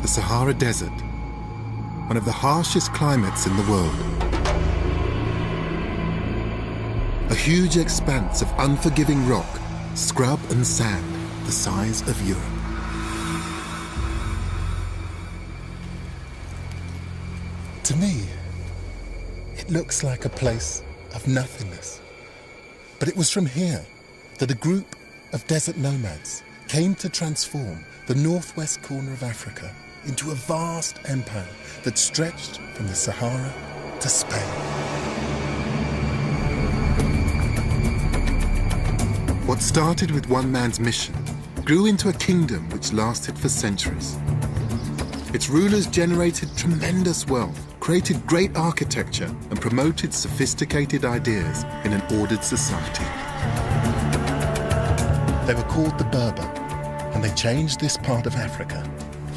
the Sahara Desert, one of the harshest climates in the world. A huge expanse of unforgiving rock, scrub and sand, the size of Europe. To me, it looks like a place of nothingness. But it was from here that a group of desert nomads came to transform the northwest corner of Africa into a vast empire that stretched from the Sahara to Spain. What started with one man's mission grew into a kingdom which lasted for centuries. Its rulers generated tremendous wealth, created great architecture, and promoted sophisticated ideas in an ordered society. They were called the Berber, and they changed this part of Africa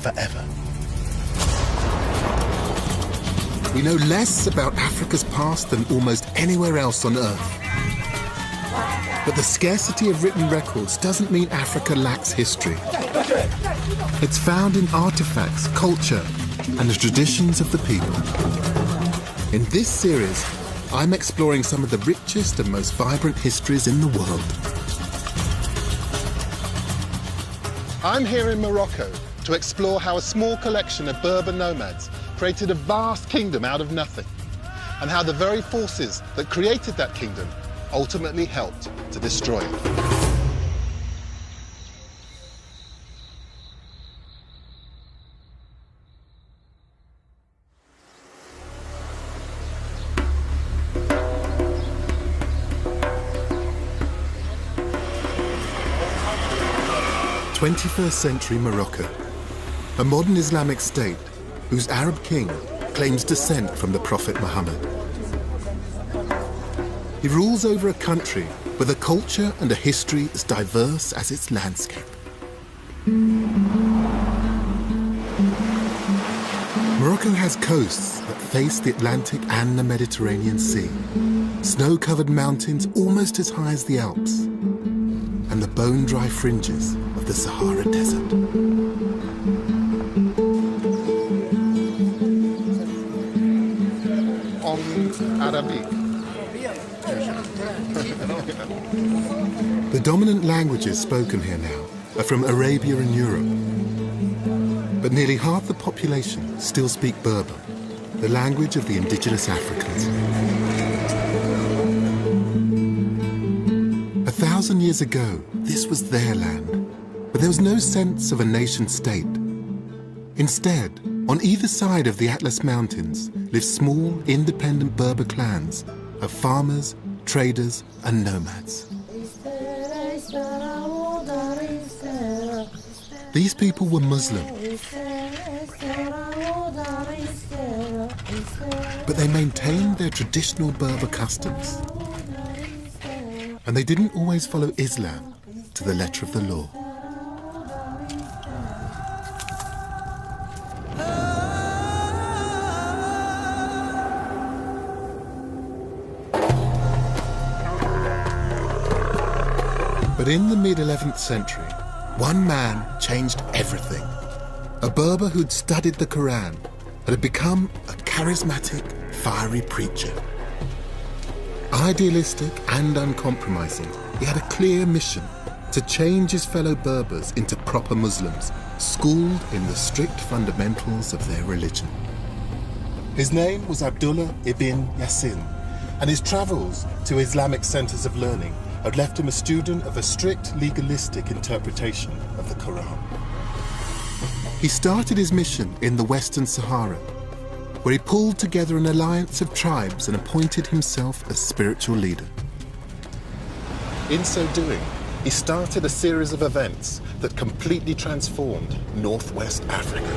forever. We know less about Africa's past than almost anywhere else on Earth. But the scarcity of written records doesn't mean Africa lacks history. It's found in artifacts, culture, and the traditions of the people. In this series, I'm exploring some of the richest and most vibrant histories in the world. I'm here in Morocco to explore how a small collection of Berber nomads created a vast kingdom out of nothing, and how the very forces that created that kingdom ultimately helped to destroy it. '21st century Morocco, a modern Islamic state whose Arab king claims descent from the Prophet Muhammad. He rules over a country with a culture and a history as diverse as its landscape. Morocco has coasts that face the Atlantic and the Mediterranean Sea, snow-covered mountains almost as high as the Alps, and the bone-dry fringes of the Sahara Desert. En Arabic. The dominant languages spoken here now are from Arabia and Europe. But nearly half the population still speak Berber, the language of the indigenous Africans. 1,000 years ago, this was their land, but there was no sense of a nation-state. Instead, on either side of the Atlas Mountains lived small, independent Berber clans of farmers, traders, and nomads. These people were Muslim, but they maintained their traditional Berber customs. And they didn't always follow Islam to the letter of the law. But in the mid-11th century, one man changed everything. A Berber who'd studied the Quran and had become a charismatic, fiery preacher. Idealistic and uncompromising, he had a clear mission to change his fellow Berbers into proper Muslims, schooled in the strict fundamentals of their religion. His name was Abdullah ibn Yassin, and his travels to Islamic centers of learning had left him a student of a strict legalistic interpretation of the Quran. He started his mission in the Western Sahara, where he pulled together an alliance of tribes and appointed himself as spiritual leader. In so doing, he started a series of events that completely transformed Northwest Africa.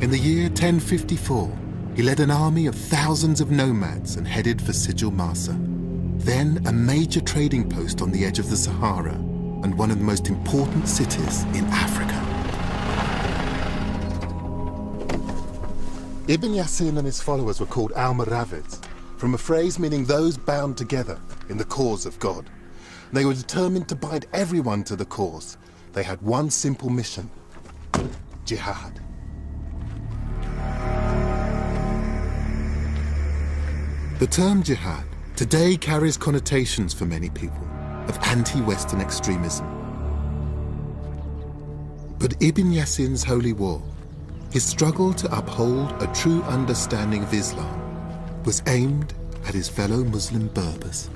In the year 1054, he led an army of thousands of nomads and headed for Sijil Masa, then a major trading post on the edge of the Sahara and one of the most important cities in Africa. Ibn Yassin and his followers were called Almoravids, from a phrase meaning those bound together in the cause of God. They were determined to bind everyone to the cause. They had one simple mission: jihad. The term jihad today carries connotations for many people of anti-Western extremism. But Ibn Yassin's holy war, his struggle to uphold a true understanding of Islam, was aimed at his fellow Muslim Berbers.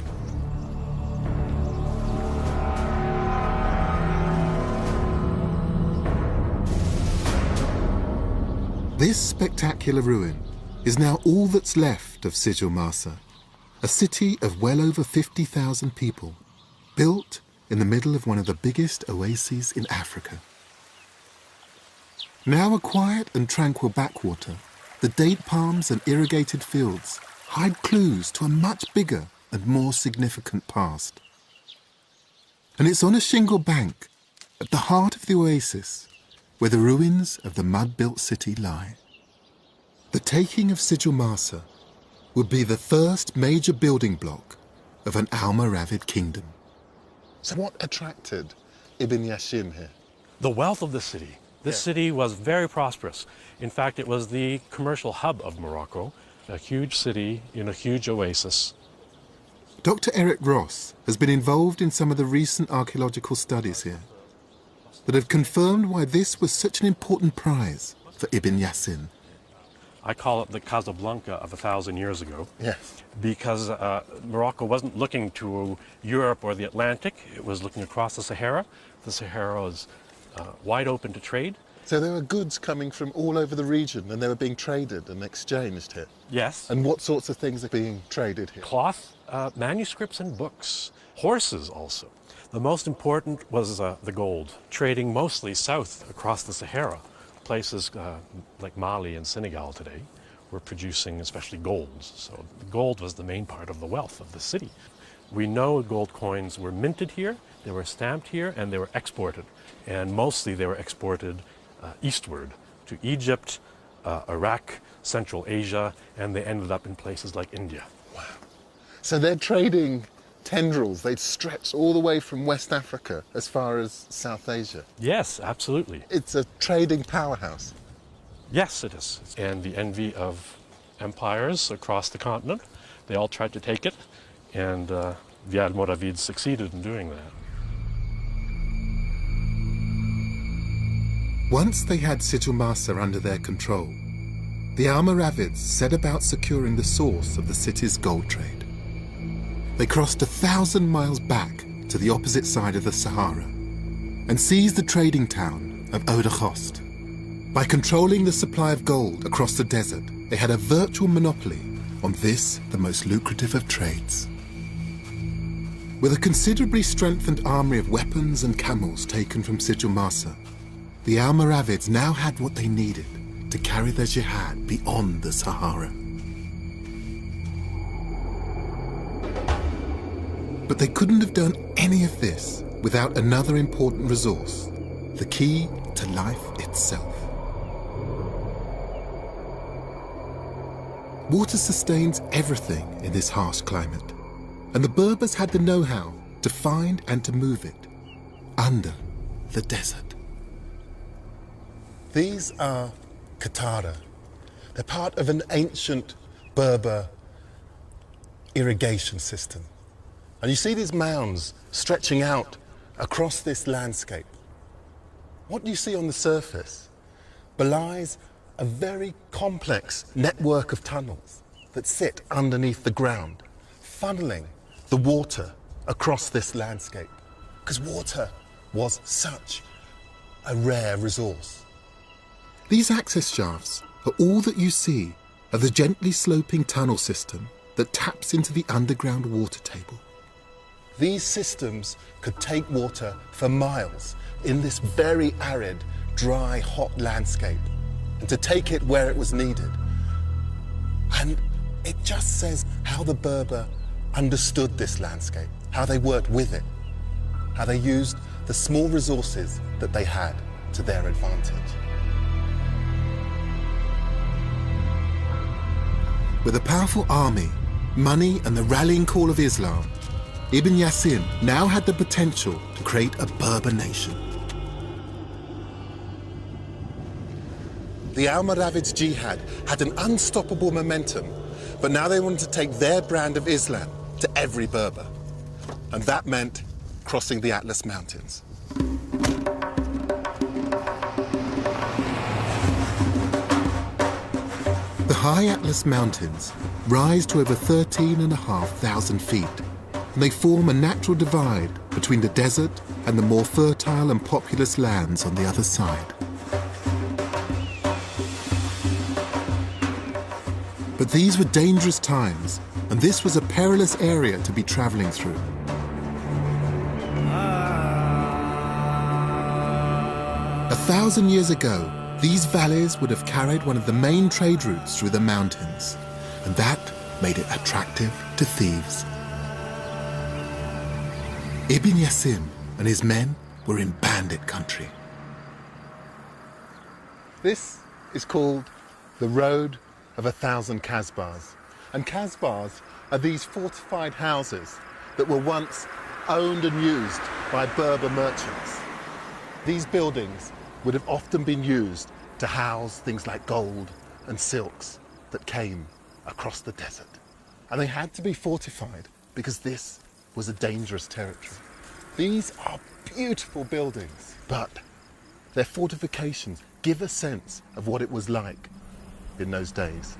This spectacular ruin is now all that's left of Sijil-Massa, a city of well over 50,000 people, built in the middle of one of the biggest oases in Africa. Now a quiet and tranquil backwater, the date palms and irrigated fields hide clues to a much bigger and more significant past. And it's on a shingle bank, at the heart of the oasis, where the ruins of the mud-built city lie. The taking of Sijil-Massa would be the first major building block of an Almoravid kingdom. So what attracted Ibn Yassin here? The wealth of the city. This city was very prosperous. In fact, it was the commercial hub of Morocco, a huge city in a huge oasis. Dr. Eric Ross has been involved in some of the recent archaeological studies here that have confirmed why this was such an important prize for Ibn Yassin. I call it the Casablanca of 1,000 years ago. Yes. Because Morocco wasn't looking to Europe or the Atlantic, it was looking across the Sahara. The Sahara is wide open to trade. So there were goods coming from all over the region and they were being traded and exchanged here? Yes. And what sorts of things are being traded here? Cloth, manuscripts and books, horses also. The most important was the gold, trading mostly south across the Sahara. Places like Mali and Senegal today were producing especially gold. So gold was the main part of the wealth of the city. We know gold coins were minted here, they were stamped here, and they were exported. And mostly they were exported eastward to Egypt, Iraq, Central Asia, and they ended up in places like India. Wow. So they're trading tendrils, they'd stretch all the way from West Africa as far as South Asia. Yes, absolutely. It's a trading powerhouse. Yes, it is. And the envy of empires across the continent. They all tried to take it, and the Almoravids succeeded in doing that. Once they had Sijil-Massa under their control, the Almoravids set about securing the source of the city's gold trade. They crossed 1,000 miles back to the opposite side of the Sahara and seized the trading town of Oude-Ghost. By controlling the supply of gold across the desert, they had a virtual monopoly on this, the most lucrative of trades. With a considerably strengthened army of weapons and camels taken from Sijil-Massa, the Almoravids now had what they needed to carry their jihad beyond the Sahara. But they couldn't have done any of this without another important resource, the key to life itself. Water sustains everything in this harsh climate, and the Berbers had the know-how to find and to move it under the desert. These are Qatada. They're part of an ancient Berber irrigation system. And you see these mounds stretching out across this landscape. What you see on the surface belies a very complex network of tunnels that sit underneath the ground, funneling the water across this landscape. Because water was such a rare resource. These access shafts are all that you see of the gently sloping tunnel system that taps into the underground water table. These systems could take water for miles in this very arid, dry, hot landscape, and to take it where it was needed. And it just says how the Berber understood this landscape, how they worked with it, how they used the small resources that they had to their advantage. With a powerful army, money, and the rallying call of Islam, Ibn Yassin now had the potential to create a Berber nation. the Almoravids' jihad had an unstoppable momentum, but now they wanted to take their brand of Islam to every Berber. And that meant crossing the Atlas Mountains. The high Atlas Mountains rise to over 13,500 feet, and they form a natural divide between the desert and the more fertile and populous lands on the other side. But these were dangerous times, and this was a perilous area to be travelling through. 1,000 years ago, these valleys would have carried one of the main trade routes through the mountains, and that made it attractive to thieves. Ibn Yassin and his men were in bandit country. This is called the Road of 1,000 Kasbahs. And Kasbahs are these fortified houses that were once owned and used by Berber merchants. These buildings would have often been used to house things like gold and silks that came across the desert. And they had to be fortified because this was a dangerous territory. These are beautiful buildings, but their fortifications give a sense of what it was like in those days.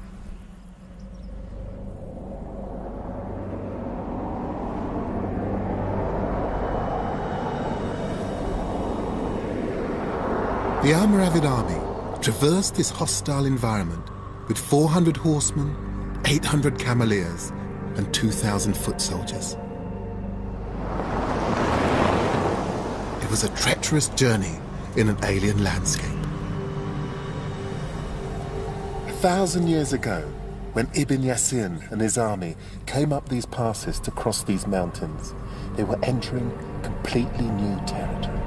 The Almoravid army traversed this hostile environment with 400 horsemen, 800 cameleers, and 2,000 foot soldiers. It was a treacherous journey in an alien landscape. 1,000 years ago, when Ibn Yassin and his army came up these passes to cross these mountains, they were entering completely new territory.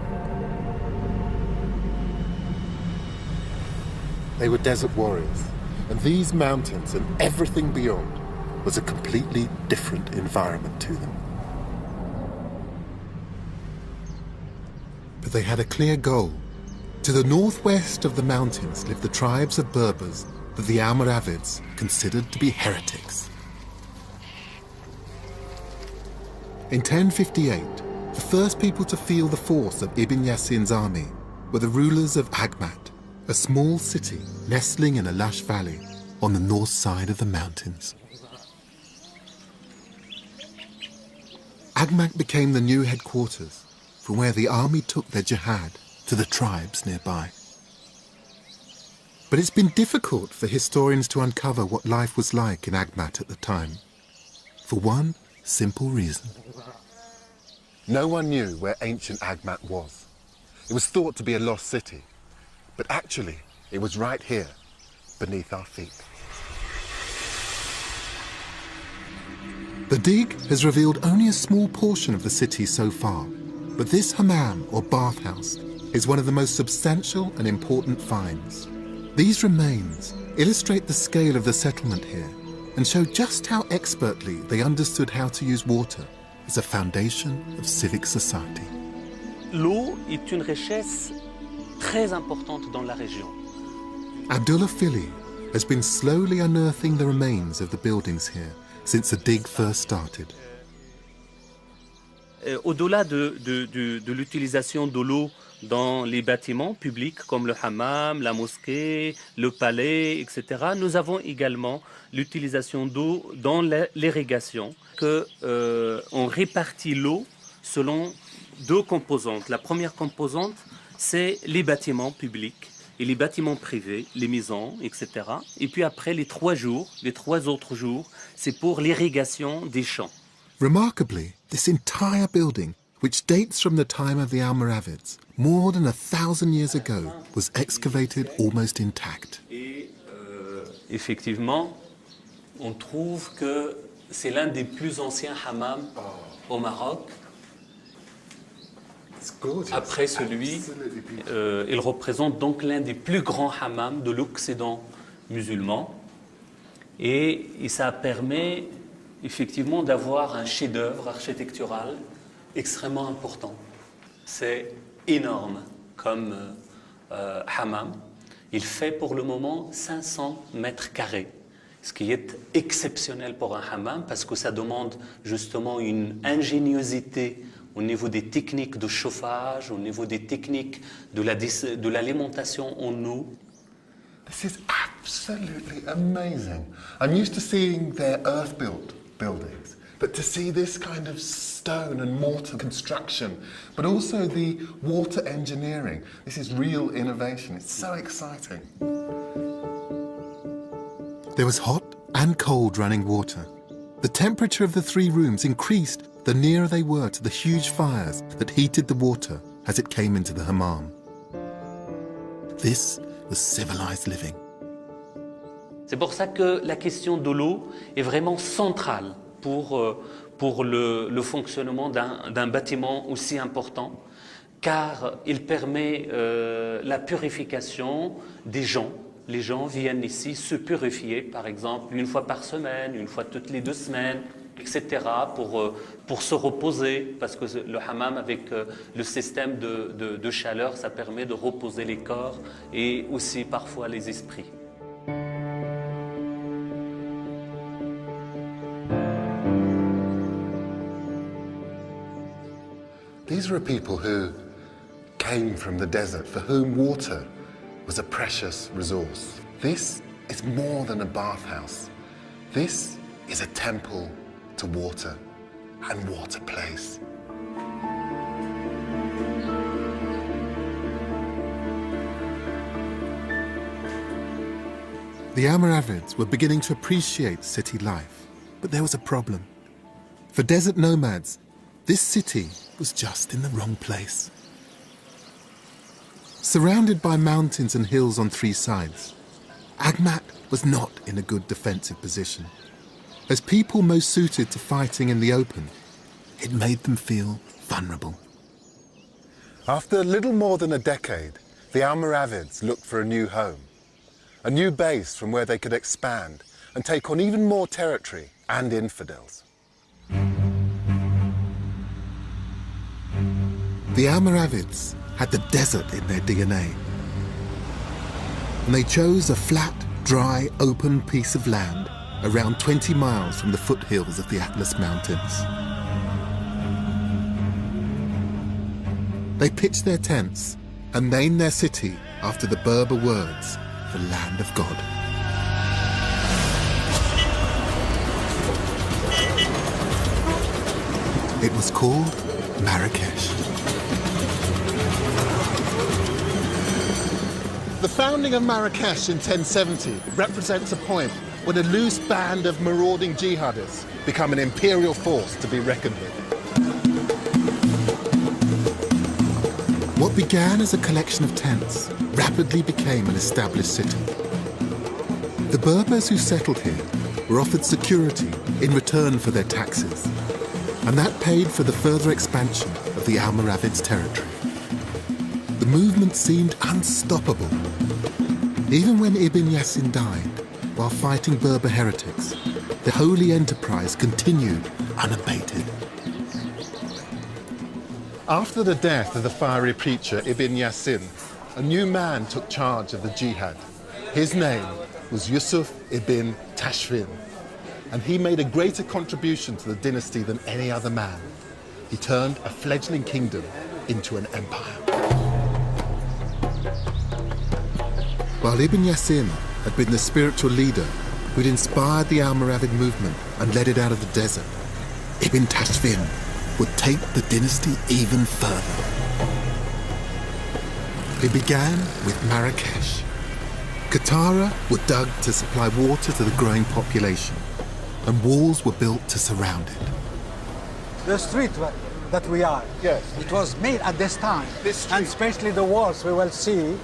They were desert warriors, and these mountains and everything beyond was a completely different environment to them. But they had a clear goal. To the northwest of the mountains lived the tribes of Berbers that the Almoravids considered to be heretics. In 1058, the first people to feel the force of Ibn Yassin's army were the rulers of Agmat, a small city nestling in a lush valley on the north side of the mountains. Agmat became the new headquarters from where the army took their jihad to the tribes nearby. But it's been difficult for historians to uncover what life was like in Agmat at the time, for one simple reason. No one knew where ancient Agmat was. It was thought to be a lost city, but actually it was right here, beneath our feet. The dig has revealed only a small portion of the city so far, but this hammam, or bathhouse, is one of the most substantial and important finds. These remains illustrate the scale of the settlement here and show just how expertly they understood how to use water as a foundation of civic society. L'eau est une richesse très importante dans la région. Abdullah Fili has been slowly unearthing the remains of the buildings here since the dig first started. Au-delà de l'utilisation de l'eau dans les bâtiments publics comme le hammam, la mosquée, le palais, etc., nous avons également l'utilisation d'eau dans l'irrigation, on répartit l'eau selon deux composantes. La première composante, c'est les bâtiments publics et les bâtiments privés, les maisons, etc. Et puis après, les trois autres jours, c'est pour l'irrigation des champs. Remarkably, this entire building, which dates from the time of the Almoravids, more than 1,000 years ago, was excavated almost intact. Et effectivement, on trouve que c'est l'un des plus anciens hammams au Maroc. Après celui, il représente donc l'un des plus grands hammams de l'Occident musulman. Et ça permet effectivement d'avoir un chef-d'œuvre architectural extrêmement important. C'est énorme comme hammam. Il fait pour le moment 500 mètres carrés, ce qui est exceptionnel pour un hammam parce que ça demande justement une ingéniosité au niveau des techniques de chauffage, au niveau des techniques de l'alimentation en eau. This is absolutely amazing. I'm used to seeing their earth-built buildings, but to see this kind of stone and mortar construction, but also the water engineering, this is real innovation. It's so exciting. There was hot and cold running water. The temperature of the 3 rooms increased the nearer they were to the huge fires that heated the water as it came into the hammam. This was civilized living. C'est pour ça que la question de l'eau est vraiment centrale pour le fonctionnement d'un bâtiment aussi important, car il permet la purification des gens. Les gens viennent ici se purifier, par exemple, 1 fois par semaine, 1 fois toutes les 2 semaines, etc., pour se reposer, parce que le hammam, avec le système de chaleur, ça permet de reposer les corps et aussi parfois les esprits. These were people who came from the desert, for whom water was a precious resource. This is more than a bathhouse. This is a temple to water, and what a place. The Almoravids were beginning to appreciate city life, but there was a problem. For desert nomads, this city was just in the wrong place. Surrounded by mountains and hills on 3 sides, Agmat was not in a good defensive position. As people most suited to fighting in the open, it made them feel vulnerable. After a little more than a decade, the Almoravids looked for a new home, a new base from where they could expand and take on even more territory and infidels. The Almoravids had the desert in their DNA, and they chose a flat, dry, open piece of land around 20 miles from the foothills of the Atlas Mountains. They pitched their tents and named their city after the Berber words, the land of God. It was called Marrakesh. The founding of Marrakesh in 1070 represents a point when a loose band of marauding jihadists become an imperial force to be reckoned with. What began as a collection of tents rapidly became an established city. The Berbers who settled here were offered security in return for their taxes, and that paid for the further expansion of the Almoravids' territory. The movement seemed unstoppable. Even when Ibn Yassin died, while fighting Berber heretics, the holy enterprise continued unabated. After the death of the fiery preacher Ibn Yassin, a new man took charge of the jihad. His name was Yusuf ibn Tashfin, and he made a greater contribution to the dynasty than any other man. He turned a fledgling kingdom into an empire. While Ibn Yassin had been the spiritual leader who'd inspired the Almoravid movement and led it out of the desert, Ibn Tashfin would take the dynasty even further. It began with Marrakesh. Katara were dug to supply water to the growing population, and walls were built to surround it. The street that we are, Yes. it was made at this time. This street. And especially the walls we will see,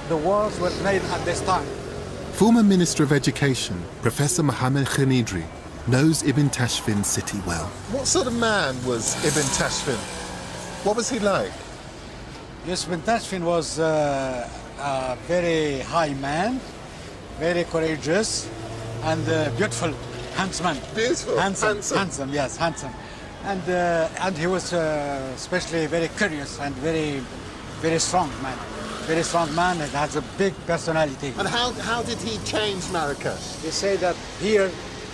the walls were made at this time. Former Minister of Education, Professor Mohammed Khanidri, knows Ibn Tashfin's city well. What sort of man was Ibn Tashfin? What was he like? Yes, Ibn Tashfin was a very high man, very courageous, and beautiful, handsome man. Beautiful, handsome, yes, handsome. And he was especially very curious and very strong man. very strong man and has a big personality. And how did he change Marrakesh? He said that here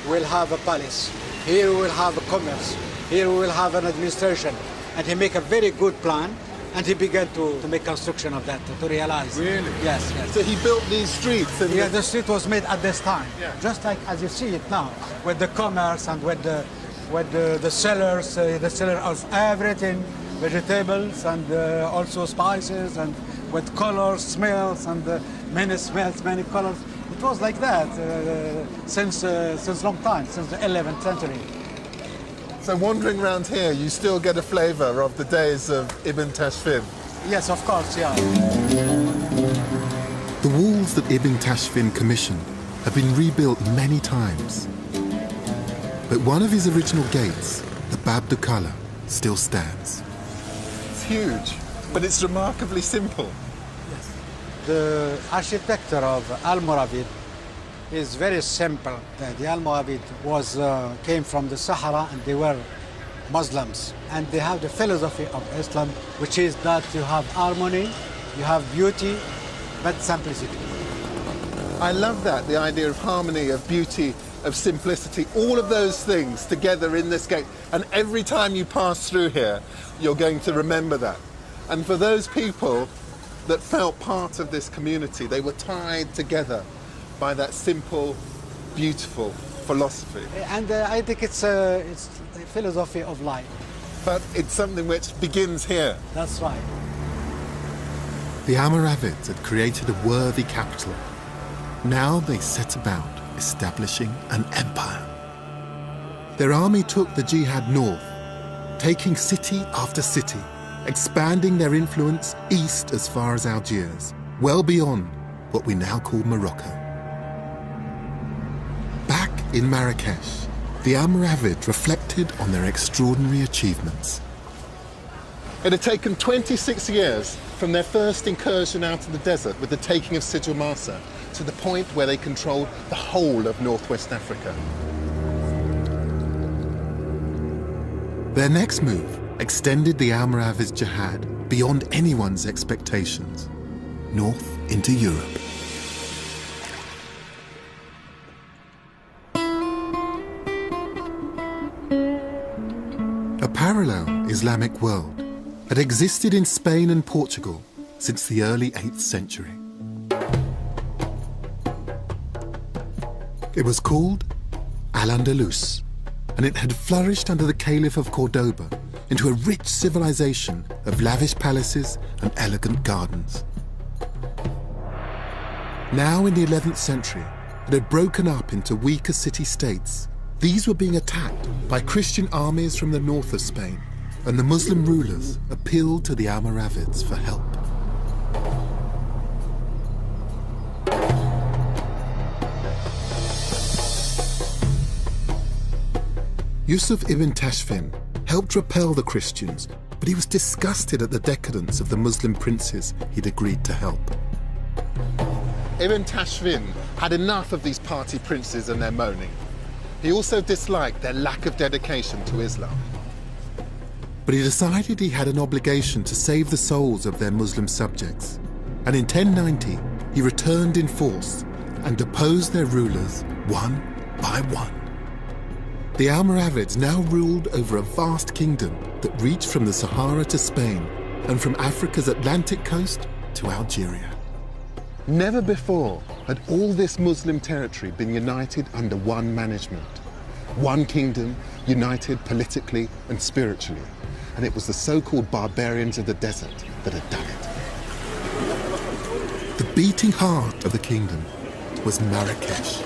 we'll have a palace, here we'll have a commerce, here we will have an administration. And he make a very good plan, and he began to make construction of that, to realize. Really? Yes, yes. So he built these streets? And yeah, the street was made at this time, just like as you see it now, with the commerce and with the sellers, the seller of everything, vegetables and also spices, and with colors, smells, and many smells, many colors. It was like that since long time, since the 11th century. So wandering around here, you still get a flavour of the days of Ibn Tashfin? Yes, of course, yeah. The walls that Ibn Tashfin commissioned have been rebuilt many times. But one of his original gates, the Bab de Kala, still stands. It's huge, but it's remarkably simple. Yes. The architecture of Almoravid is very simple. The Almoravid came from the Sahara, and they were Muslims. And they have the philosophy of Islam, which is that you have harmony, you have beauty, but simplicity. I love that, the idea of harmony, of beauty, of simplicity, all of those things together in this gate. And every time you pass through here, you're going to remember that. And for those people that felt part of this community, they were tied together by that simple, beautiful philosophy. And I think it's a philosophy of life. But it's something which begins here. That's right. The Almoravids had created a worthy capital. Now they set about establishing an empire. Their army took the jihad north, taking city after city, expanding their influence east as far as Algiers, well beyond what we now call Morocco. Back in Marrakesh, the Almoravid reflected on their extraordinary achievements. It had taken 26 years from their first incursion out of the desert with the taking of Sijil Masa to the point where they controlled the whole of northwest Africa. Their next move extended the Almoravids' jihad beyond anyone's expectations, north into Europe. A parallel Islamic world had existed in Spain and Portugal since the early 8th century. It was called Al-Andalus, and it had flourished under the Caliph of Cordoba into a rich civilization of lavish palaces and elegant gardens. Now in the 11th century, it had broken up into weaker city-states. These were being attacked by Christian armies from the north of Spain, and the Muslim rulers appealed to the Almoravids for help. Yusuf ibn Tashfin helped repel the Christians, but he was disgusted at the decadence of the Muslim princes he'd agreed to help. Ibn Tashfin had enough of these party princes and their moaning. He also disliked their lack of dedication to Islam. But he decided he had an obligation to save the souls of their Muslim subjects. And in 1090, he returned in force and deposed their rulers one by one. The Almoravids now ruled over a vast kingdom that reached from the Sahara to Spain and from Africa's Atlantic coast to Algeria. Never before had all this Muslim territory been united under one management. One kingdom, united politically and spiritually. And it was the so-called barbarians of the desert that had done it. The beating heart of the kingdom was Marrakesh.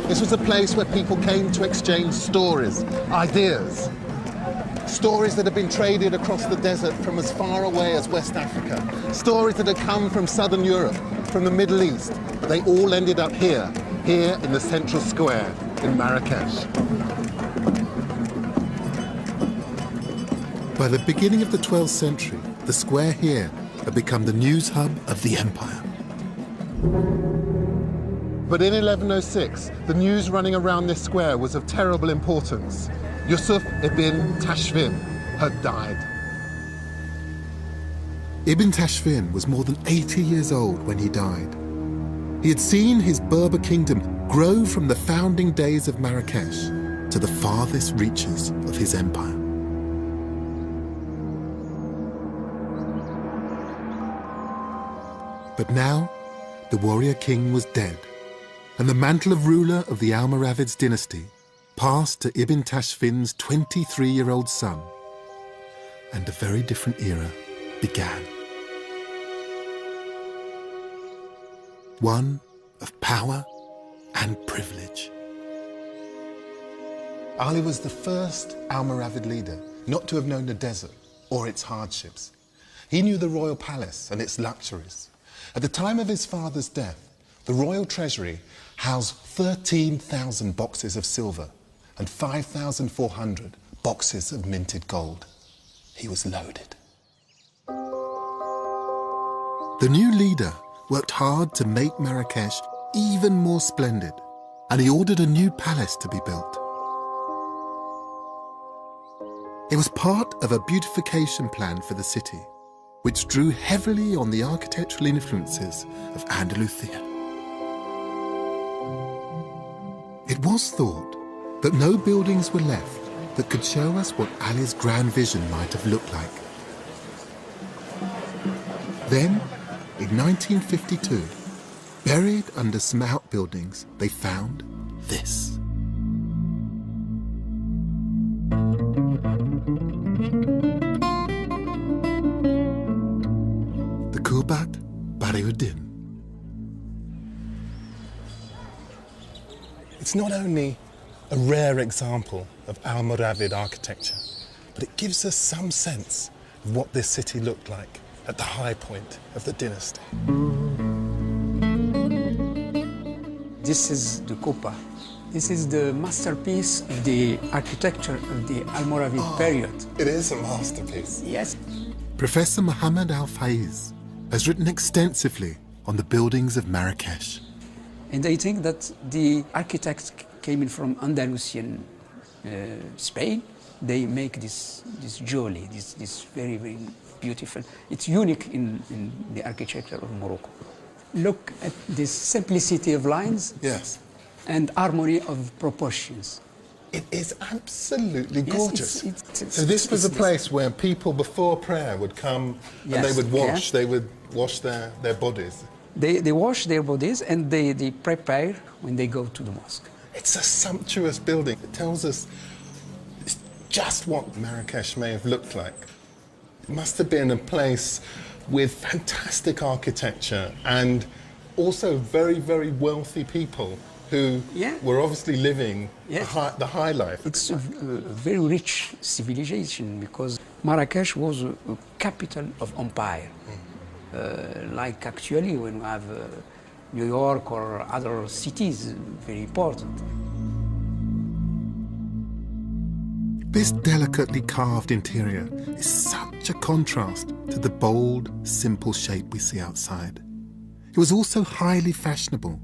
This was a place where people came to exchange stories, ideas. Stories that had been traded across the desert from as far away as West Africa. Stories that had come from southern Europe, from the Middle East. But they all ended up here in the central square in Marrakesh. By the beginning of the 12th century, the square here had become the news hub of the empire. But in 1106, the news running around this square was of terrible importance. Yusuf ibn Tashfin had died. Ibn Tashfin was more than 80 years old when he died. He had seen his Berber kingdom grow from the founding days of Marrakesh to the farthest reaches of his empire. But now, the warrior king was dead, and the mantle of ruler of the Almoravids dynasty passed to Ibn Tashfin's 23-year-old son, and a very different era began. One of power and privilege. Ali was the first Almoravid leader not to have known the desert or its hardships. He knew the royal palace and its luxuries. At the time of his father's death, the royal treasury housed 13,000 boxes of silver and 5,400 boxes of minted gold. He was loaded. The new leader worked hard to make Marrakesh even more splendid, and he ordered a new palace to be built. It was part of a beautification plan for the city, which drew heavily on the architectural influences of Andalusia. It was thought that no buildings were left that could show us what Ali's grand vision might have looked like. Then, in 1952, buried under some outbuildings, they found this. The Kubat Bariuddin. It's not only a rare example of Almoravid architecture, but it gives us some sense of what this city looked like at the high point of the dynasty. This is the Kuba. This is the masterpiece of the architecture of the Almoravid period. It is a masterpiece. Yes. Professor Mohammed Al-Faiz has written extensively on the buildings of Marrakesh. And I think that the architects came in from Andalusian Spain. They make this jewelry, this very, very beautiful. It's unique in the architecture of Morocco. Look at this simplicity of lines. Yes. And harmony of proportions. It is absolutely gorgeous. It's, so this was a place where people before prayer would come and they would wash their bodies. They wash their bodies and they prepare when they go to the mosque. It's a sumptuous building. It tells us just what Marrakesh may have looked like. It must have been a place with fantastic architecture and also very, very wealthy people who were obviously living the high life. It's a very rich civilization because Marrakesh was a capital of empire. Like actually when we have New York or other cities, very important. This delicately carved interior is such a contrast to the bold, simple shape we see outside. It was also highly fashionable.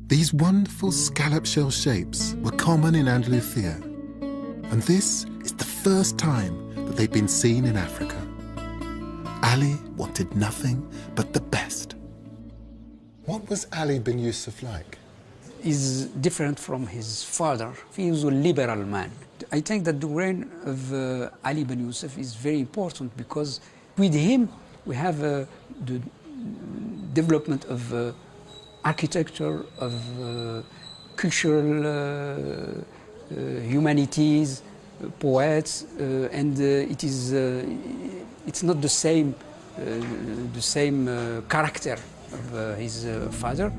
These wonderful scallop shell shapes were common in Andalusia, and this is the first time that they've been seen in Africa. Ali wanted nothing but the best. What was Ali bin Yusuf like? He's different from his father. He was a liberal man. I think that the reign of Ali bin Yusuf is very important because with him we have the development of architecture, of cultural humanities, poets, and it's not the same character of his father.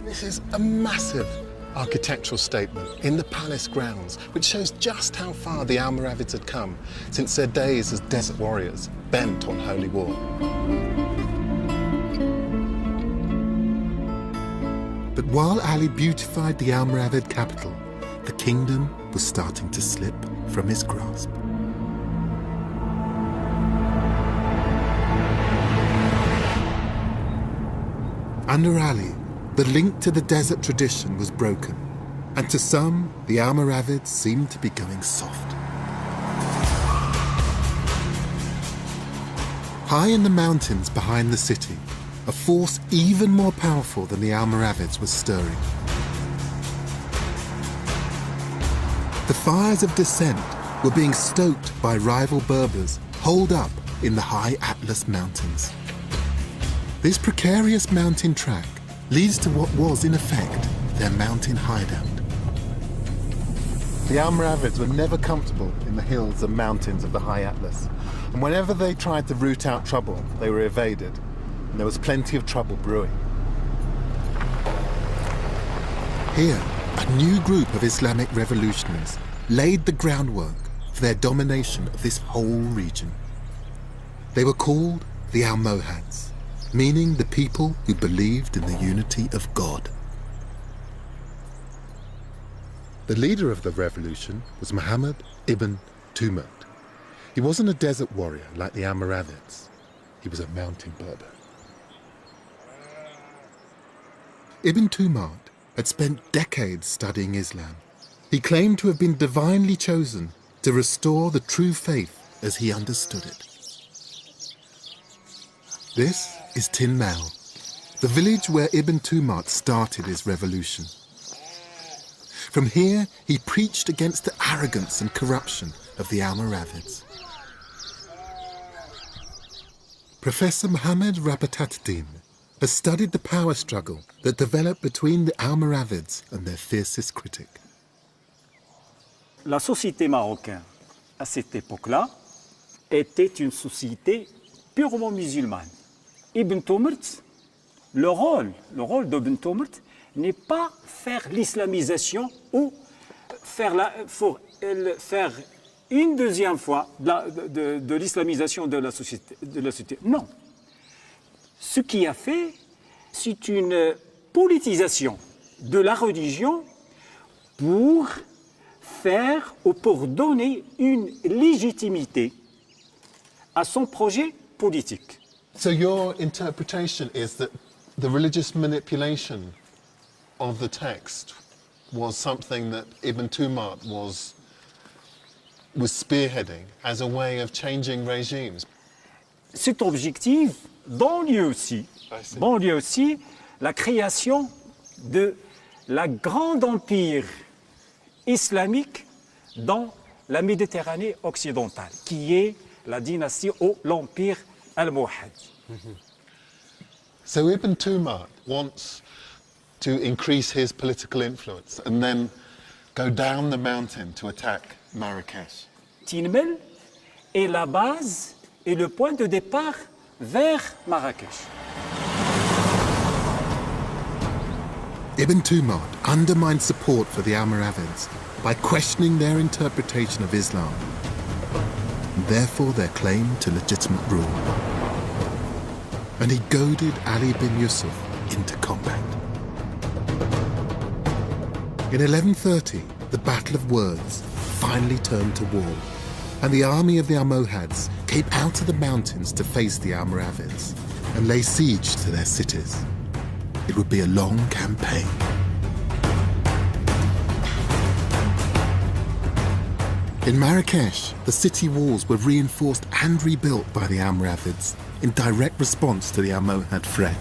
This is a massive architectural statement in the palace grounds, which shows just how far the Almoravids had come since their days as desert warriors bent on holy war. But while Ali beautified the Almoravid capital, the kingdom was starting to slip from his grasp. Under Ali, the link to the desert tradition was broken, and to some, the Almoravids seemed to be going soft. High in the mountains behind the city, a force even more powerful than the Almoravids was stirring. The fires of dissent were being stoked by rival Berbers holed up in the high Atlas Mountains. This precarious mountain track leads to what was, in effect, their mountain hideout. The Almoravids were never comfortable in the hills and mountains of the high Atlas, and whenever they tried to root out trouble, they were evaded, and there was plenty of trouble brewing. Here, a new group of Islamic revolutionaries laid the groundwork for their domination of this whole region. They were called the Almohads, meaning the people who believed in the unity of God. The leader of the revolution was Muhammad ibn Tumurt. He wasn't a desert warrior like the Almoravids. He was a mountain Berber. Ibn Tumurt had spent decades studying Islam. He claimed to have been divinely chosen to restore the true faith as he understood it. This is Tin Mal, the village where Ibn Tumurt started his revolution. From here, he preached against the arrogance and corruption of the Almoravids. Professor Mohammed Rabataddin has studied the power struggle that developed between the Almoravids and their fiercest critic. La société marocaine, à cette époque-là, était une société purement musulmane. Ibn Tumurt, le rôle d'Ibn Tumurt n'est pas faire l'islamisation ou faire une deuxième fois de l'islamisation de la société. Non. Ce qu'il a fait, c'est une politisation de la religion pour faire ou pour donner une légitimité à son projet politique. So your interpretation is that the religious manipulation of the text was something that Ibn Tumurt was spearheading as a way of changing regimes. Cet objectif donne aussi la création de la grande empire islamique dans la Méditerranée occidentale, qui est la dynastie ou l'empire almohad. So Ibn Tumurt wants to increase his political influence and then go down the mountain to attack Marrakech. Tin Mal est la base et le point de départ vers Marrakech. Ibn Tumurt undermined support for the Almoravids by questioning their interpretation of Islam, and therefore their claim to legitimate rule. And he goaded Ali bin Yusuf into combat. In 1130, the Battle of Words finally turned to war, and the army of the Almohads came out of the mountains to face the Almoravids and lay siege to their cities. It would be a long campaign. In Marrakech, the city walls were reinforced and rebuilt by the Almoravids in direct response to the Almohad threat.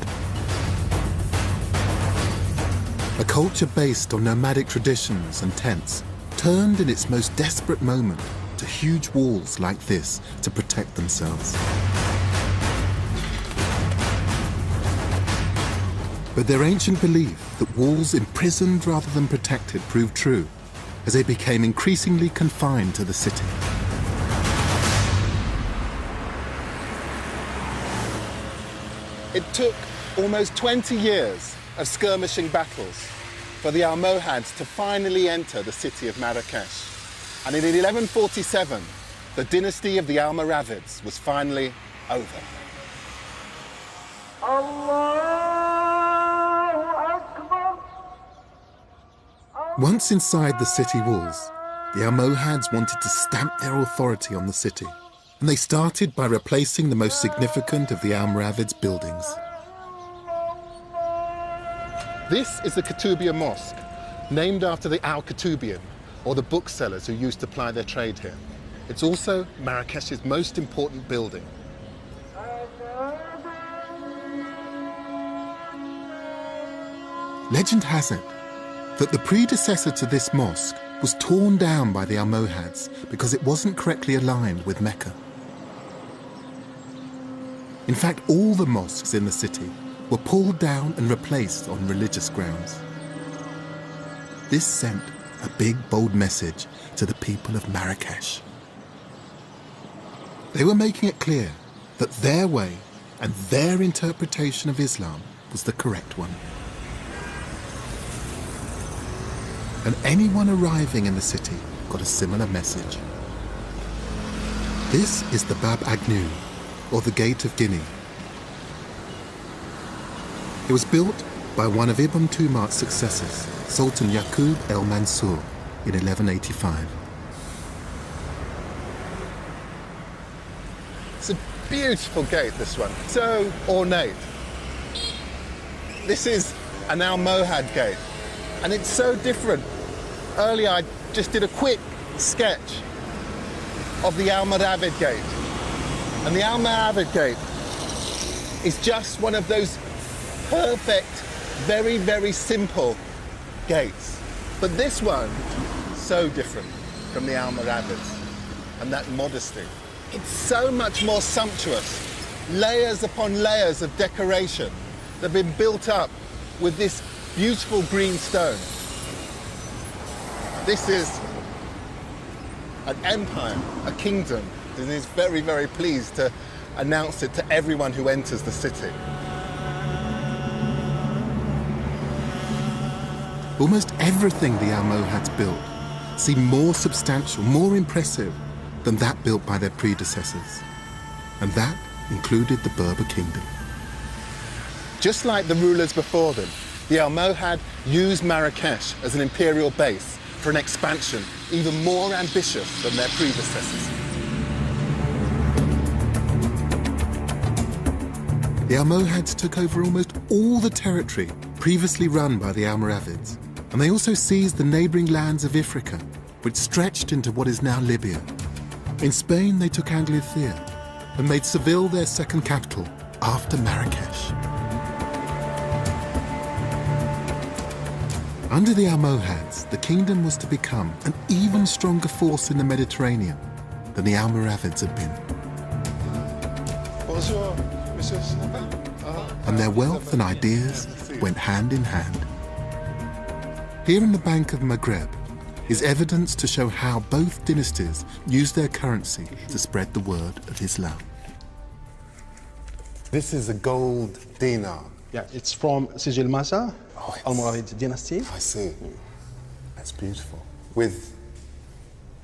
A culture based on nomadic traditions and tents turned in its most desperate moment to huge walls like this to protect themselves. But their ancient belief that walls imprisoned rather than protected proved true as they became increasingly confined to the city. It took almost 20 years of skirmishing battles for the Almohads to finally enter the city of Marrakech. And in 1147, the dynasty of the Almoravids was finally over. Once inside the city walls, the Almohads wanted to stamp their authority on the city, and they started by replacing the most significant of the Almoravids' buildings. This is the Kutubiyya Mosque, named after the Al-Kutubiyin, or the booksellers who used to ply their trade here. It's also Marrakesh's most important building. Legend has it that the predecessor to this mosque was torn down by the Almohads because it wasn't correctly aligned with Mecca. In fact, all the mosques in the city were pulled down and replaced on religious grounds. This sent a big, bold message to the people of Marrakesh. They were making it clear that their way and their interpretation of Islam was the correct one. And anyone arriving in the city got a similar message. This is the Bab Agnew, or the Gate of Guinea. It was built by one of Ibn Tumar's successors, Sultan Yaqub el-Mansur, in 1185. It's a beautiful gate, this one, so ornate. This is an Almohad gate, and it's so different. Earlier I just did a quick sketch of the Almoravid gate, and the Almoravid gate is just one of those perfect, very, very simple gates. But this one, so different from the Almoravids, and that modesty. It's so much more sumptuous, layers upon layers of decoration that have been built up with this beautiful green stone. This is an empire, a kingdom, and is very, very pleased to announce it to everyone who enters the city. Almost everything the Almohads built seemed more substantial, more impressive than that built by their predecessors. And that included the Berber kingdom. Just like the rulers before them, the Almohad used Marrakesh as an imperial base for an expansion even more ambitious than their predecessors. The Almohads took over almost all the territory previously run by the Almoravids, and they also seized the neighbouring lands of Africa, which stretched into what is now Libya. In Spain, they took Andalusia and made Seville their second capital after Marrakesh. Under the Almohads, the kingdom was to become an even stronger force in the Mediterranean than the Almoravids had been. Bonjour, Monsieur. And their wealth and ideas went hand in hand. Here in the Bank of Maghreb is evidence to show how both dynasties used their currency to spread the word of Islam. This is a gold dinar. Yeah, it's from Sijil Masa, Almoravid dynasty. I see. That's beautiful. With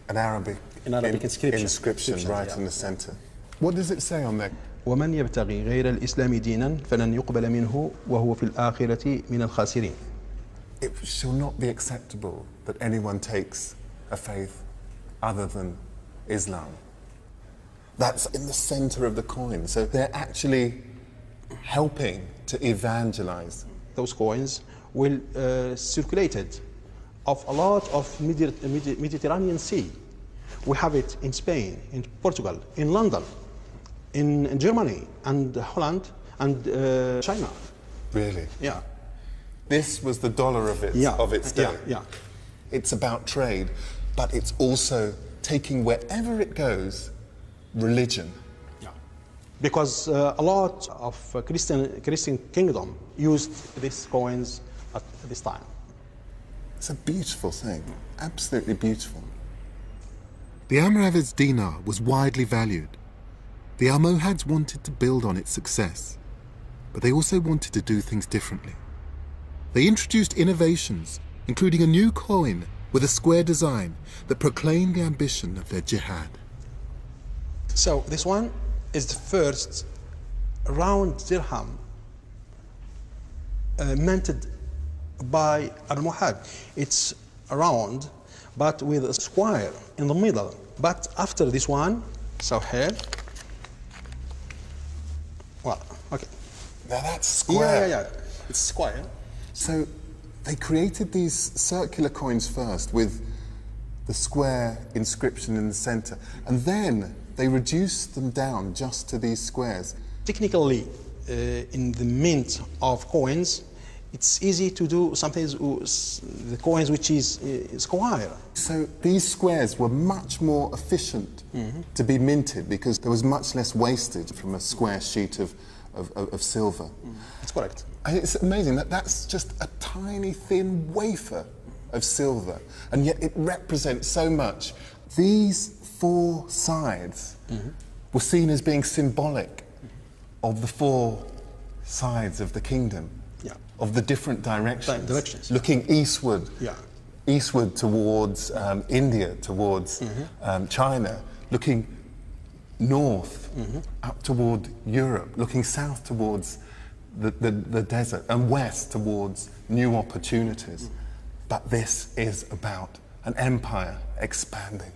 an Arabic inscription right in the center. What does it say on there? ومن يبتغي غير الإسلام دينا فلن يقبل منه وهو في الآخرة من الخاسرين. It shall not be acceptable that anyone takes a faith other than Islam. That's in the center of the coin. So they're actually helping to evangelize. Those coins will circulated of a lot of Mediterranean Sea. We have it in Spain, in Portugal, in London, in Germany, and Holland, and China. Really? Yeah. This was the dollar of its day. Yeah. It's about trade, but it's also taking wherever it goes, religion. Yeah. Because a lot of Christian kingdom used these coins at this time. It's a beautiful thing, absolutely beautiful. The Almoravids' dinar was widely valued. The Almohads wanted to build on its success, but they also wanted to do things differently. They introduced innovations, including a new coin with a square design that proclaimed the ambition of their jihad. So this one is the first round dirham minted by Almohad. It's round, but with a square in the middle. But after this one, so here, well, okay. Now that's square. Yeah. It's square. So they created these circular coins first with the square inscription in the center, and then they reduced them down just to these squares. Technically, in the mint of coins, it's easy to do sometimes the coins which is square. So these squares were much more efficient to be minted because there was much less wastage from a square sheet of silver. That's correct. And it's amazing that that's just a tiny thin wafer of silver, and yet it represents so much. These four sides were seen as being symbolic of the four sides of the kingdom, of the different directions. Looking eastward, eastward towards India, towards China, looking north up toward Europe, looking south towards the desert, and west towards new opportunities. But this is about an empire expanding.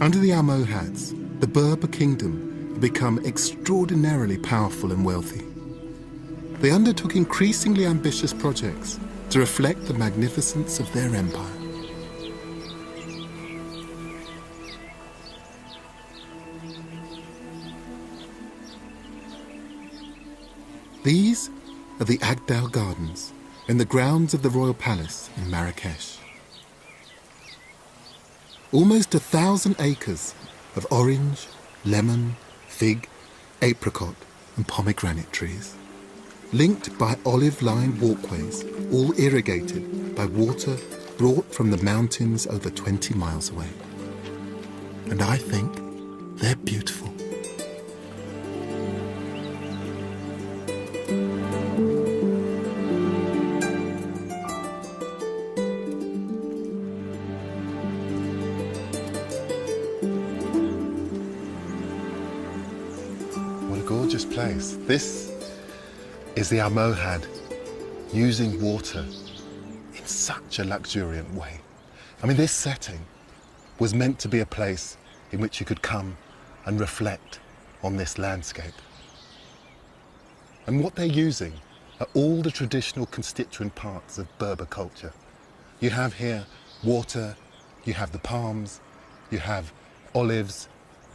Under the Almohads, the Berber kingdom had become extraordinarily powerful and wealthy. They undertook increasingly ambitious projects to reflect the magnificence of their empire. These are the Agdal Gardens in the grounds of the Royal Palace in Marrakesh. Almost 1,000 acres of orange, lemon, fig, apricot and pomegranate trees, linked by olive-lined walkways, all irrigated by water brought from the mountains over 20 miles away. And I think they're beautiful. Place. This is the Almohad using water in such a luxuriant way. I mean, this setting was meant to be a place in which you could come and reflect on this landscape. And what they're using are all the traditional constituent parts of Berber culture. You have here water, you have the palms, you have olives,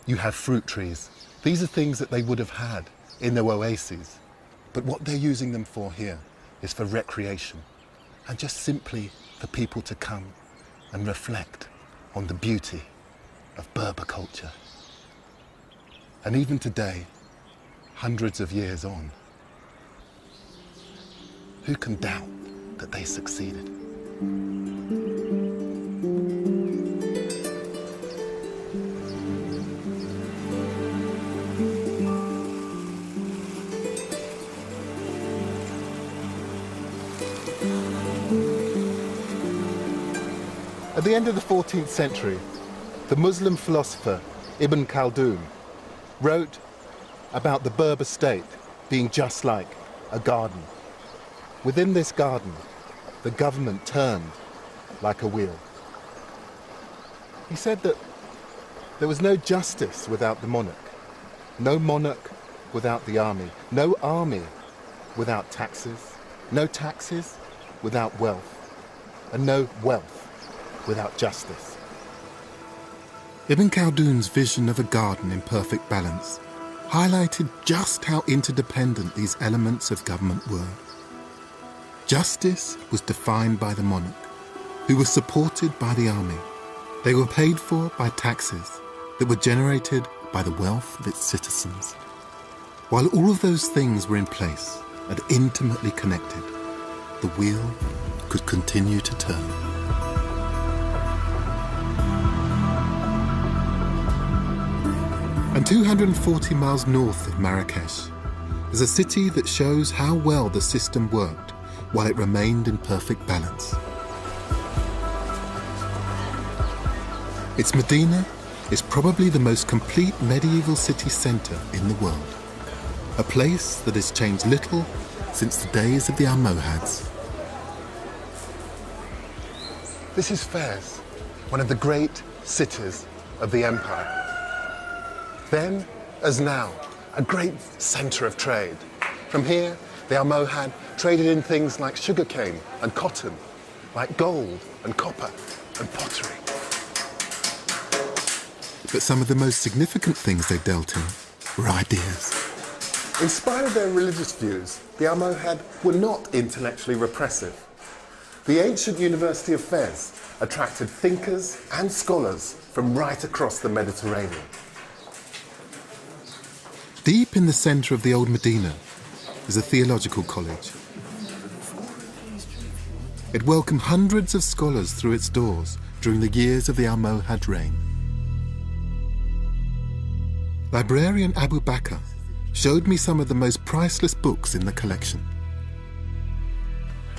you have fruit trees. These are things that they would have had in their oases. But what they're using them for here is for recreation and just simply for people to come and reflect on the beauty of Berber culture. And even today, hundreds of years on, who can doubt that they succeeded? At the end of the 14th century, the Muslim philosopher Ibn Khaldun wrote about the Berber state being just like a garden. Within this garden, the government turned like a wheel. He said that there was no justice without the monarch, no monarch without the army, no army without taxes, no taxes without wealth, and no wealth without justice. Ibn Khaldun's vision of a garden in perfect balance highlighted just how interdependent these elements of government were. Justice was defined by the monarch, who was supported by the army. They were paid for by taxes that were generated by the wealth of its citizens. While all of those things were in place and intimately connected, the wheel could continue to turn. And 240 miles north of Marrakesh is a city that shows how well the system worked while it remained in perfect balance. Its Medina is probably the most complete medieval city centre in the world, a place that has changed little since the days of the Almohads. This is Fez, one of the great cities of the empire. Then, as now, a great centre of trade. From here, the Almohad traded in things like sugarcane and cotton, like gold and copper and pottery. But some of the most significant things they dealt in were ideas. In spite of their religious views, the Almohad were not intellectually repressive. The ancient University of Fez attracted thinkers and scholars from right across the Mediterranean. Deep in the centre of the old Medina is a theological college. It welcomed hundreds of scholars through its doors during the years of the Almohad reign. Librarian Abu Bakr showed me some of the most priceless books in the collection.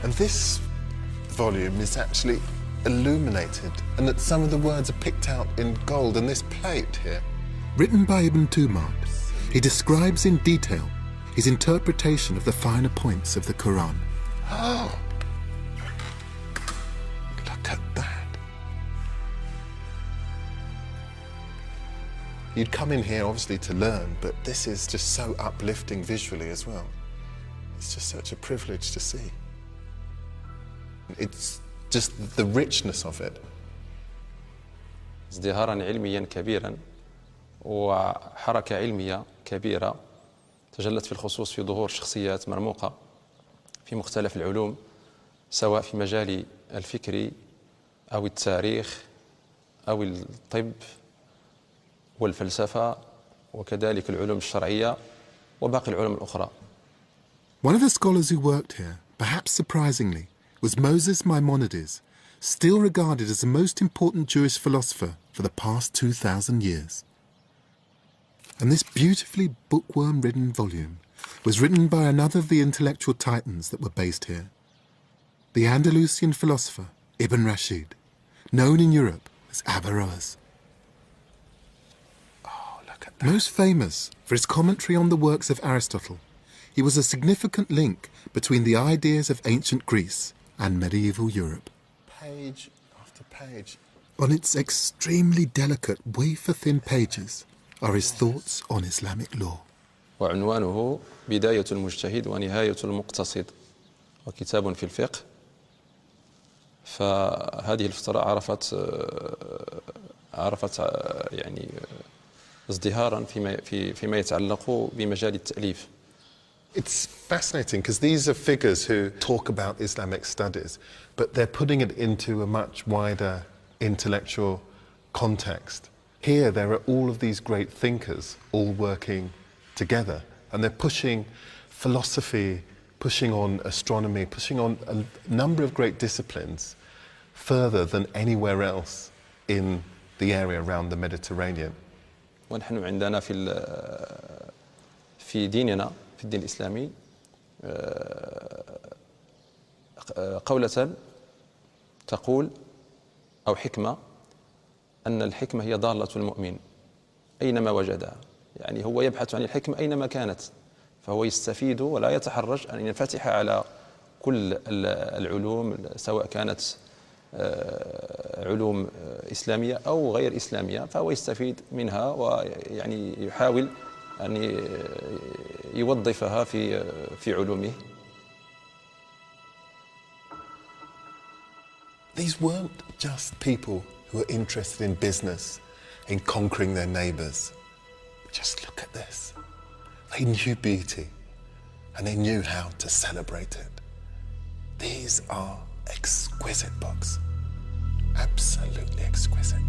And this volume is actually illuminated, and that some of the words are picked out in gold, and this plate here. Written by Ibn Tumard, he describes in detail his interpretation of the finer points of the Quran. Oh! Look at that. You'd come in here obviously to learn, but this is just so uplifting visually as well. It's just such a privilege to see. It's just the richness of it. ازدهارا علميا كبيرا وحركة علمية كبيرة تجلت في الخصوص في ظهور شخصيات مرموقة في مختلف العلوم، سواء في مجال الفكر أو التاريخ أو الطب والفلسفة وكذلك العلوم الشرعية وباقي العلوم الأخرى. One of the scholars who worked here, perhaps surprisingly, was Moses Maimonides, still regarded as the most important Jewish philosopher for the past 2,000 years. And this beautifully bookworm-ridden volume was written by another of the intellectual titans that were based here, the Andalusian philosopher Ibn Rashid, known in Europe as Averroes. Oh, look at that. Most famous for his commentary on the works of Aristotle, he was a significant link between the ideas of ancient Greece and medieval Europe. Page after page. On its extremely delicate, wafer-thin pages are his thoughts on Islamic law. وعنوانه بداية المجتهد ونهاية المقتصد، وكتاب في الفقه. فهذه الفترة عرفت يعني ازدهارا فيما يتعلق بمجال التأليف. It's fascinating because these are figures who talk about Islamic studies, but they're putting it into a much wider intellectual context. Here there are all of these great thinkers all working together, and they're pushing philosophy, pushing on astronomy, pushing on a number of great disciplines further than anywhere else in the area around the Mediterranean. ونحن عندنا في ديننا في الدين الإسلامي قولة تقول أو حكمة أن الحكمة هي ضالة المؤمن أينما وجدها، يعني هو يبحث عن الحكمة أينما كانت، فهو يستفيد ولا يتحرج أن ينفتح على كل العلوم سواء كانت علوم إسلامية أو غير إسلامية، فهو يستفيد منها ويعني يحاول أن يوظفها في علومه. These weren't just people who were interested in business, in conquering their neighbours. Just look at this. They knew beauty and they knew how to celebrate it. These are exquisite books. Absolutely exquisite.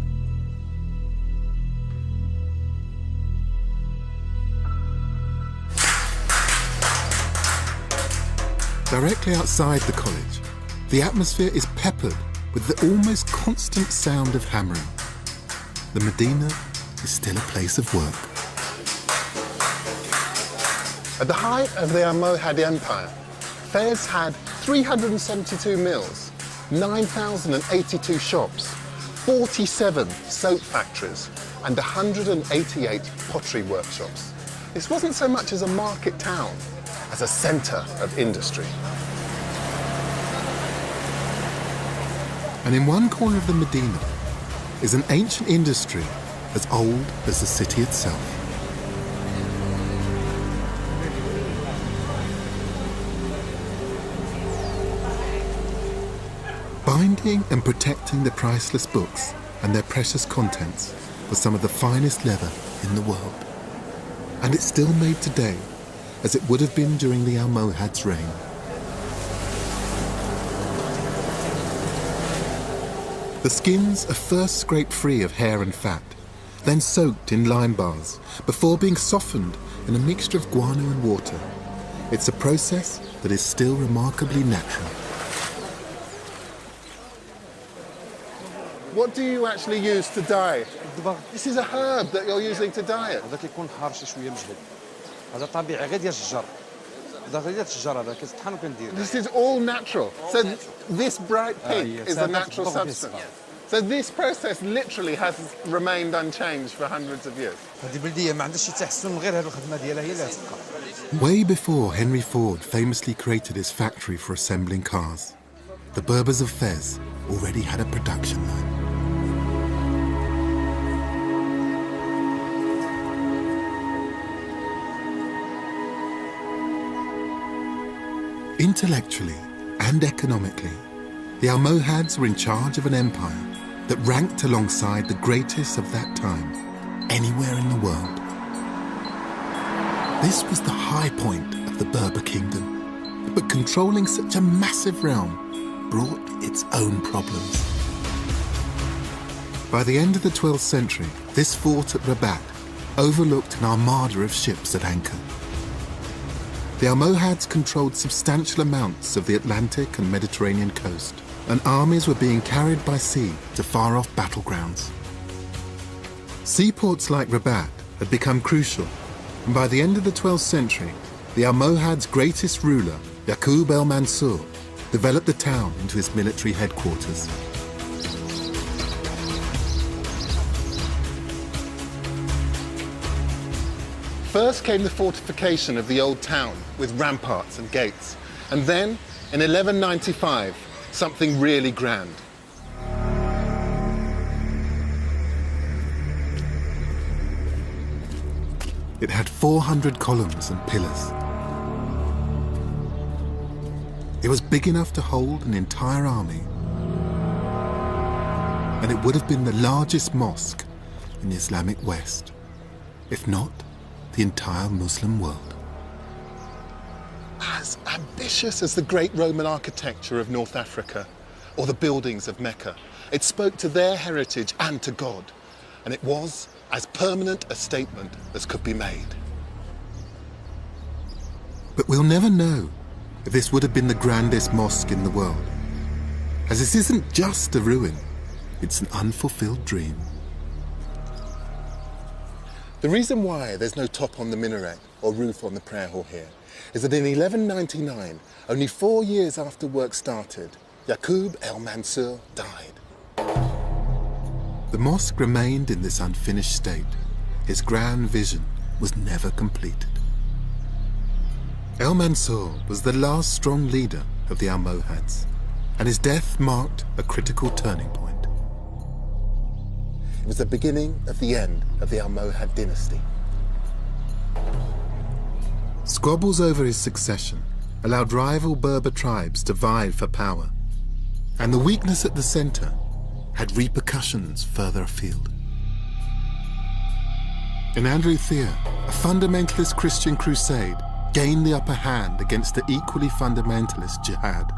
Directly outside the college, the atmosphere is peppered with the almost constant sound of hammering. The Medina is still a place of work. At the height of the Almohad Empire, Fez had 372 mills, 9,082 shops, 47 soap factories, and 188 pottery workshops. This wasn't so much as a market town, as a centre of industry. And in one corner of the Medina is an ancient industry as old as the city itself. Binding and protecting the priceless books and their precious contents was some of the finest leather in the world. And it's still made today, as it would have been during the Almohad's reign. The skins are first scraped free of hair and fat, then soaked in lime bars, before being softened in a mixture of guano and water. It's a process that is still remarkably natural. What do you actually use to dye? This is a herb that you're using to dye it. هذا كيكون حارش شويه مجهد. هذا طبيعي غير ديال الشجر. هذا غير ديال الشجر هذا كتطحن وكندير. This is all natural. So this bright pink is a natural substance. So this process literally has remained unchanged for hundreds of years. هذه بلديه ما عندهاش شي تحسن غير هذه الخدمه ديالها هي اللي غتبقى. Way before Henry Ford famously created his factory for assembling cars, the Berbers of Fez already had a production line. Intellectually and economically, the Almohads were in charge of an empire that ranked alongside the greatest of that time, anywhere in the world. This was the high point of the Berber kingdom, but controlling such a massive realm brought its own problems. By the end of the 12th century, this fort at Rabat overlooked an armada of ships at anchor. The Almohads controlled substantial amounts of the Atlantic and Mediterranean coast, and armies were being carried by sea to far-off battlegrounds. Seaports like Rabat had become crucial, and by the end of the 12th century, the Almohads' greatest ruler, Yaqub el-Mansur, developed the town into his military headquarters. First came the fortification of the old town with ramparts and gates. And then, in 1195, something really grand. It had 400 columns and pillars. It was big enough to hold an entire army. And it would have been the largest mosque in the Islamic West, if not the entire Muslim world. As ambitious as the great Roman architecture of North Africa or the buildings of Mecca, it spoke to their heritage and to God, and it was as permanent a statement as could be made. But we'll never know if this would have been the grandest mosque in the world, as this isn't just a ruin, it's an unfulfilled dream. The reason why there's no top on the minaret or roof on the prayer hall here is that in 1199, only 4 years after work started, Yaqub el-Mansur died. The mosque remained in this unfinished state. His grand vision was never completed. El-Mansur was the last strong leader of the Almohads, and his death marked a critical turning point. It was the beginning of the end of the Almohad dynasty. Squabbles over his succession allowed rival Berber tribes to vie for power, and the weakness at the centre had repercussions further afield. In Androthea, a fundamentalist Christian crusade gained the upper hand against the equally fundamentalist jihad.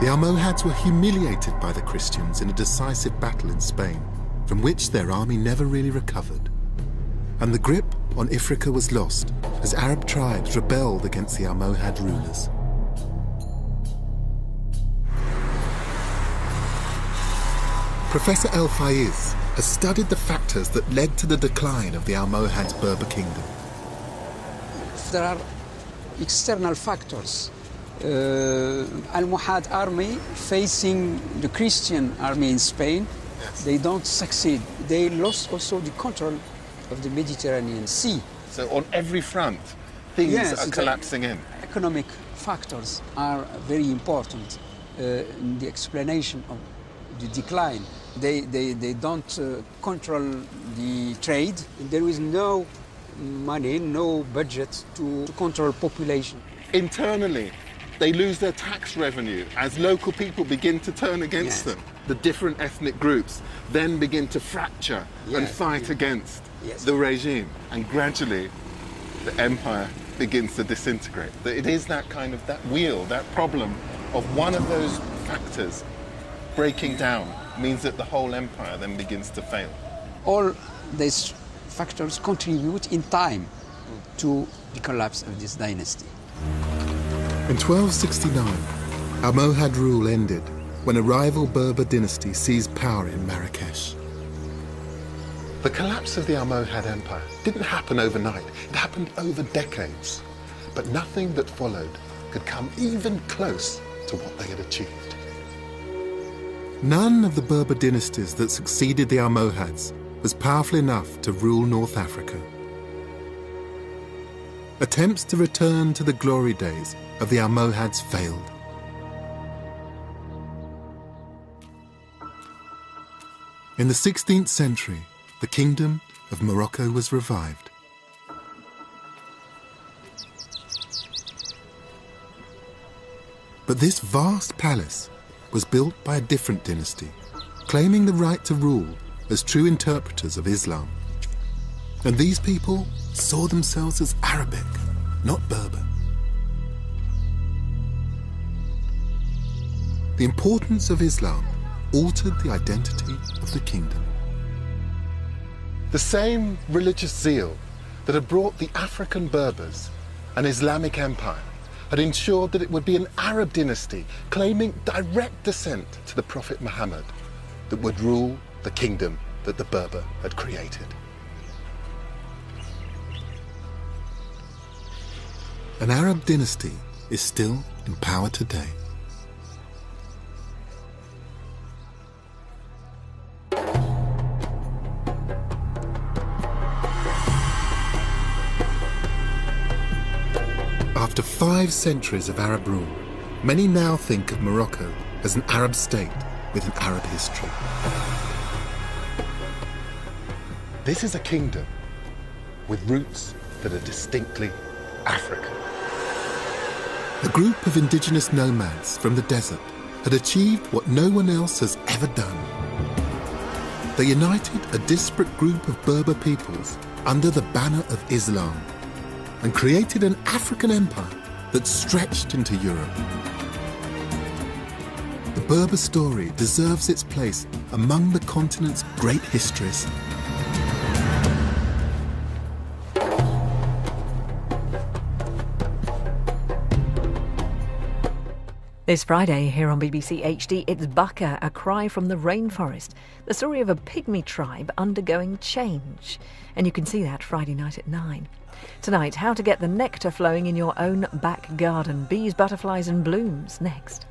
The Almohads were humiliated by the Christians in a decisive battle in Spain, from which their army never really recovered. And the grip on Africa was lost as Arab tribes rebelled against the Almohad rulers. Professor El-Faiz has studied the factors that led to the decline of the Almohad's Berber kingdom. There are external factors. Almohad army facing the Christian army in Spain, they don't succeed. They lost also the control of the Mediterranean Sea. So on every front, things are collapsing in. Economic factors are very important in the explanation of the decline. They don't control the trade. There is no money, no budget to control population. Internally, They lose their tax revenue as local people begin to turn against them. The different ethnic groups then begin to fracture and fight against the regime. And gradually, the empire begins to disintegrate. It is that kind of, that wheel, that problem of one of those factors breaking down means that the whole empire then begins to fail. All these factors contribute in time to the collapse of this dynasty. In 1269, Almohad rule ended when a rival Berber dynasty seized power in Marrakesh. The collapse of the Almohad Empire didn't happen overnight. It happened over decades. But nothing that followed could come even close to what they had achieved. None of the Berber dynasties that succeeded the Almohads was powerful enough to rule North Africa. Attempts to return to the glory days of the Almohads failed. In the 16th century, the Kingdom of Morocco was revived. But this vast palace was built by a different dynasty, claiming the right to rule as true interpreters of Islam. And these people saw themselves as Arabic, not Berber. The importance of Islam altered the identity of the kingdom. The same religious zeal that had brought the African Berbers an Islamic empire had ensured that it would be an Arab dynasty claiming direct descent to the Prophet Muhammad that would rule the kingdom that the Berber had created. An Arab dynasty is still in power today. After 5 centuries of Arab rule, many now think of Morocco as an Arab state with an Arab history. This is a kingdom with roots that are distinctly African. A group of indigenous nomads from the desert had achieved what no one else has ever done. They united a disparate group of Berber peoples under the banner of Islam and created an African empire that stretched into Europe. The Berber story deserves its place among the continent's great histories. This Friday here on BBC HD, it's Baka, a cry from the rainforest, the story of a pygmy tribe undergoing change. And you can see that Friday night at 9. Tonight, how to get the nectar flowing in your own back garden. Bees, butterflies and blooms next.